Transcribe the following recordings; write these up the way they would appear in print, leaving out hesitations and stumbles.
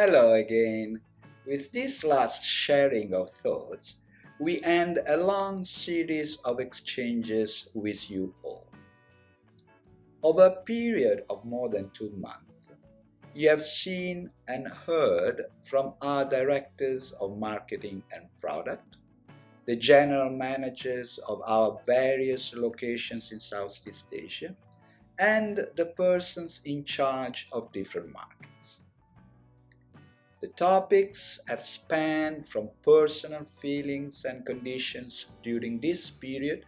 Hello again. With this last sharing of thoughts, we end a long series of exchanges with you all. Over a period of more than 2 months, you have seen and heard from our directors of marketing and product, the general managers of our various locations in Southeast Asia, and the persons in charge of different markets. The topics have spanned from personal feelings and conditions during this period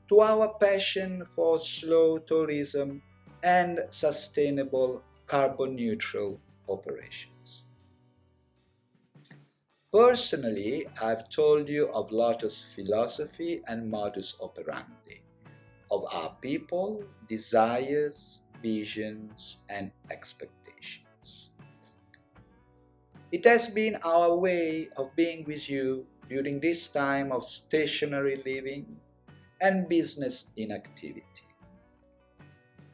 to our passion for slow tourism and sustainable carbon neutral operations. Personally, I've told you of Lotus philosophy and modus operandi, of our people, desires, visions, and expectations. It has been our way of being with you during this time of stationary living and business inactivity.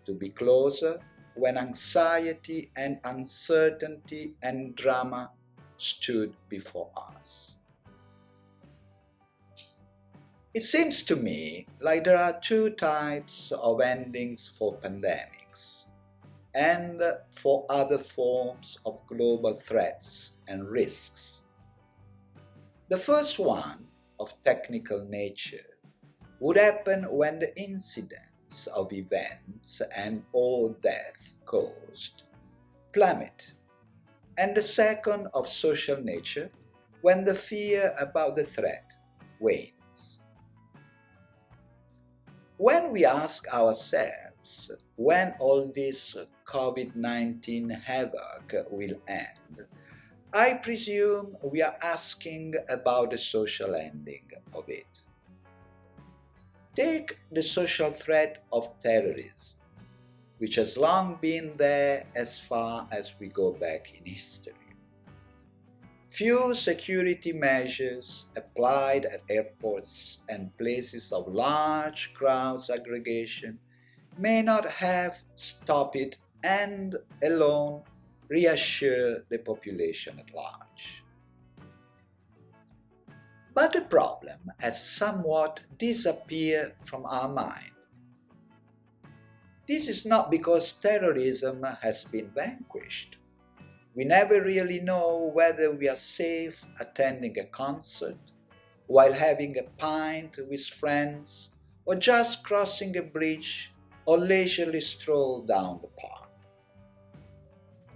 To be closer when anxiety and uncertainty and drama stood before us. It seems to me like there are two types of endings for pandemics and for other forms of global threats and risks. The first one, of technical nature, would happen when the incidence of events and all death caused plummet, and the second, of social nature, when the fear about the threat wanes. When we ask ourselves when all this COVID-19 havoc will end, I presume we are asking about the social ending of it. Take the social threat of terrorism, which has long been there as far as we go back in history. Few security measures applied at airports and places of large crowds aggregation may not have stopped it and alone reassure the population at large. But the problem has somewhat disappeared from our mind. This is not because terrorism has been vanquished. We never really know whether we are safe attending a concert, while having a pint with friends, or just crossing a bridge or leisurely stroll down the park.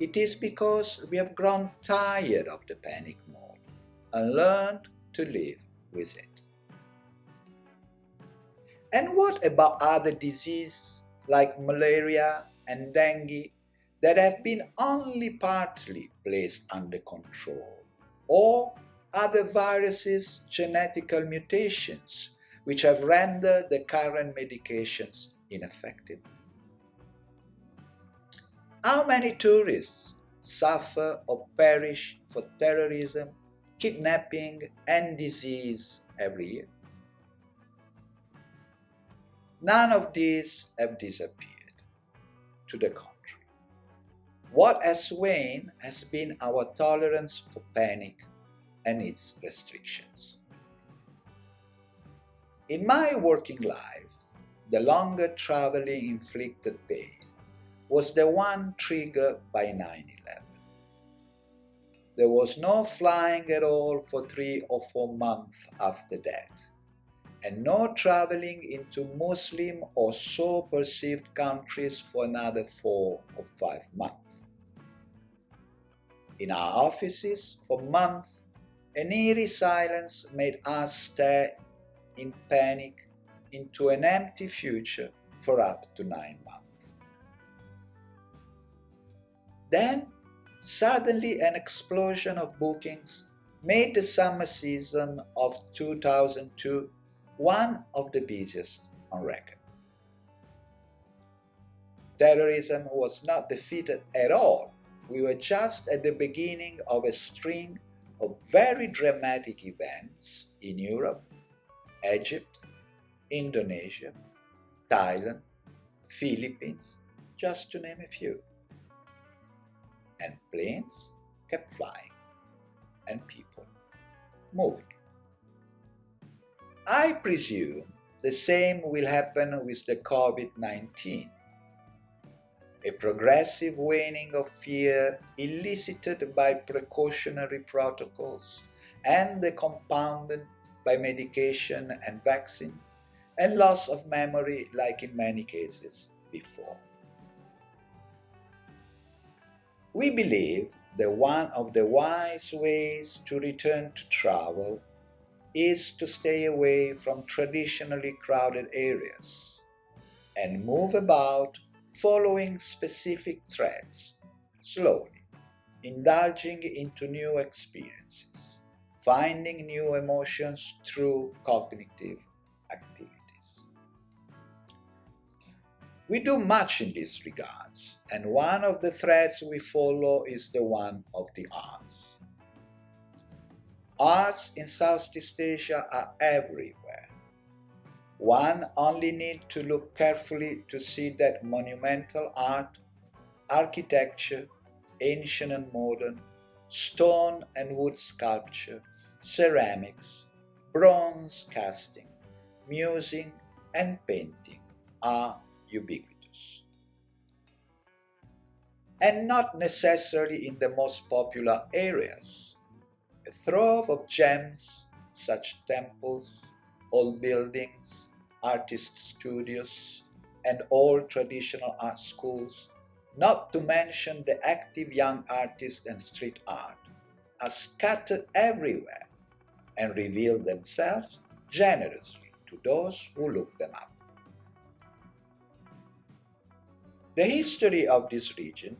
It is because we have grown tired of the panic mode and learned to live with it. And what about other diseases like malaria and dengue that have been only partly placed under control, or other viruses' genetical mutations which have rendered the current medications ineffective? How many tourists suffer or perish for terrorism, kidnapping, and disease every year? None of these have disappeared. To the contrary. What has waned has been our tolerance for panic and its restrictions. In my working life, the longer traveling inflicted pain was the one triggered by 9/11. There was no flying at all for 3 or 4 months after that, and no traveling into Muslim or so perceived countries for another 4 or 5 months. In our offices, for months, an eerie silence made us stare in panic into an empty future for up to 9 months. Then, suddenly an explosion of bookings made the summer season of 2002 one of the busiest on record. Terrorism was not defeated at all. We were just at the beginning of a string of very dramatic events in Europe, Egypt, Indonesia, Thailand, Philippines, just to name a few. And planes, kept flying and people moving. I presume the same will happen with the COVID-19. A progressive waning of fear elicited by precautionary protocols and compounded by medication and vaccine, and loss of memory like in many cases before. We believe that one of the wise ways to return to travel is to stay away from traditionally crowded areas and move about following specific threads, slowly, indulging into new experiences, finding new emotions through cognitive activities. We do much in these regards, and one of the threads we follow is the one of the arts. Arts in Southeast Asia are everywhere. One only needs to look carefully to see that monumental art, architecture, ancient and modern, stone and wood sculpture, ceramics, bronze casting, music, and painting are ubiquitous. And not necessarily in the most popular areas. A trove of gems, such temples, old buildings, artist studios, and old traditional art schools, not to mention the active young artists and street art, are scattered everywhere and reveal themselves generously to those who look them up. The history of this region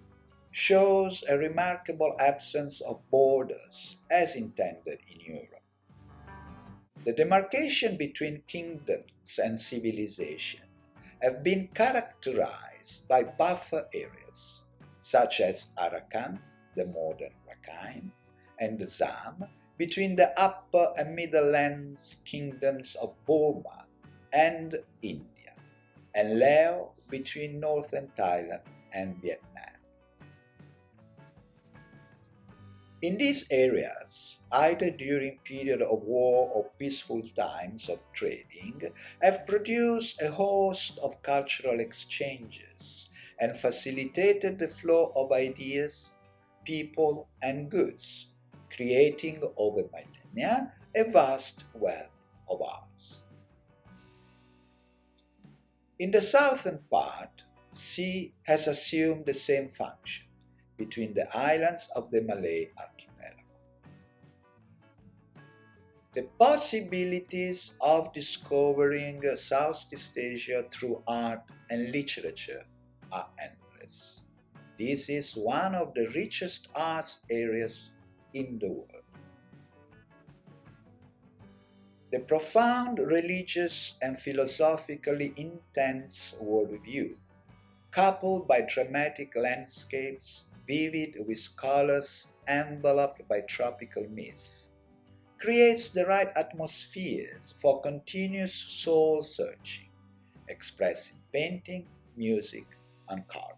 shows a remarkable absence of borders as intended in Europe. The demarcation between kingdoms and civilization have been characterized by buffer areas such as Arakan, the modern Rakhine, and Zam between the upper and middle lands kingdoms of Burma and India, and Laos between northern Thailand and Vietnam. In these areas, either during period of war or peaceful times of trading, have produced a host of cultural exchanges and facilitated the flow of ideas, people, and goods, creating over millennia a vast wealth of arts. In the southern part, sea has assumed the same function between the islands of the Malay archipelago. The possibilities of discovering Southeast Asia through art and literature are endless. This is one of the richest arts areas in the world. The profound religious and philosophically intense worldview, coupled by dramatic landscapes vivid with colors enveloped by tropical mists, creates the right atmospheres for continuous soul searching, expressed in painting, music, and carving.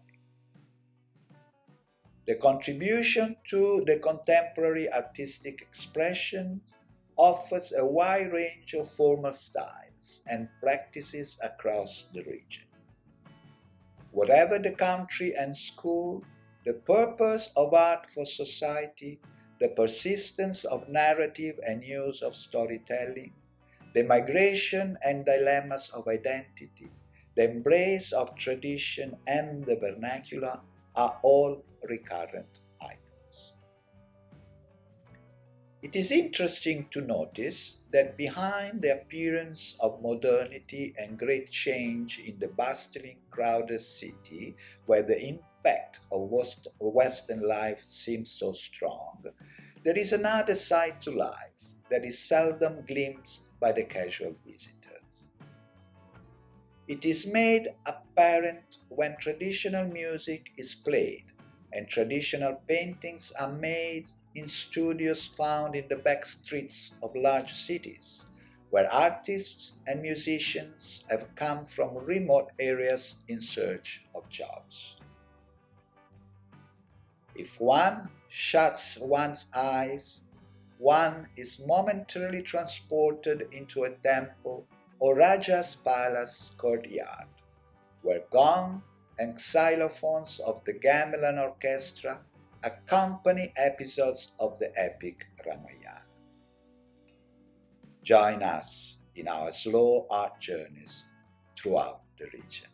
The contribution to the contemporary artistic expression offers a wide range of formal styles and practices across the region. Whatever the country and school, the purpose of art for society, the persistence of narrative and use of storytelling, the migration and dilemmas of identity, the embrace of tradition and the vernacular are all recurrent items. It is interesting to notice that behind the appearance of modernity and great change in the bustling, crowded city, where the impact of Western life seems so strong, there is another side to life that is seldom glimpsed by the casual visitors. It is made apparent when traditional music is played and traditional paintings are made in studios found in the back streets of large cities, where artists and musicians have come from remote areas in search of jobs. If one shuts one's eyes, one is momentarily transported into a temple or Raja's palace courtyard, where gong and xylophones of the gamelan orchestra accompany episodes of the epic Ramayana. Join us in our slow art journeys throughout the region.